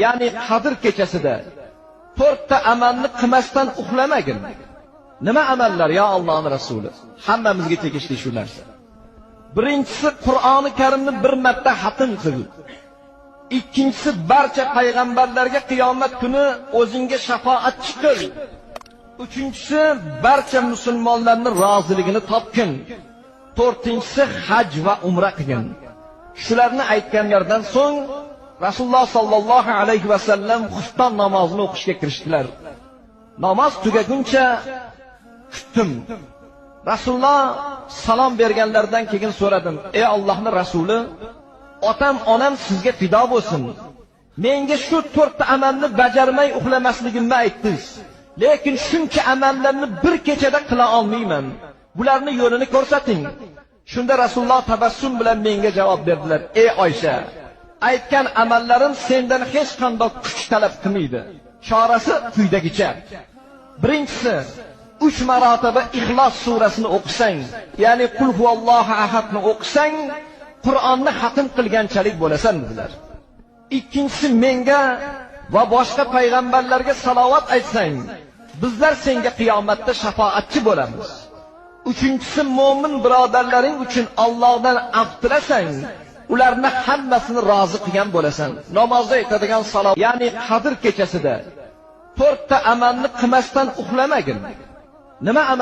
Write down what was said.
Ya'ni Qadr kechasida 4 ta amalni qilmasdan uxlamagin. Nima amallar ya Allohning rasuli? Hammamizga tegishli shu narsa. Birinchisi Qur'oni Karimni bir marta xatm qil. Ikkinchisi barcha payg'ambarlarga qiyomat kuni o'zingga shafoatchi qil. Uchinchisi barcha musulmonlarning roziligini topgin. To'rtinchisi haj va umra qilgin. Shularni aytganlardan so'ng Rasululloh sallallohu alayhi va sallam xufton namozini o'qishga kirishdilar. Namoz tugaguncha kutdim. Rasululloh salom berganlardan keyin so'radim: "Ey Allohning rasuli, otam, onam sizga fido bo'lsin. Menga shu 4 ta amalni bajarmay uxlamasligimni aytdingiz. Lekin shuncha amallarni bir kechada qila olmayman. Bularni yo'lini ko'rsating." Shunda Rasululloh tabassum bilan menga javob berdilar: "Ey Oysha, aytgan amallarim sendan hech qanday kuch talab qilmaydi. Chorasi quyidagicha. Birinchisi, 3 marotaba Ixlos surasini o'qisang, ya'ni Qul huvallohu ahadni o'qisang, Qur'onni xatm qilganchalik bo'lasan dedilar. Ikkinchisi, menga va boshqa payg'ambarlarga salovat aytsang, bizlar senga qiyomatda shafoatchi bo'lamiz. Uchinchisi, mo'min birodarlaring uchun Allohdan afv tilasang, ularni hammasini rozi qilgan bo'lasan. Namozda aytadigan salovat, ya'ni Qadr kechasida 4 ta amalni qilmasdan uxlamagin. Nima amal?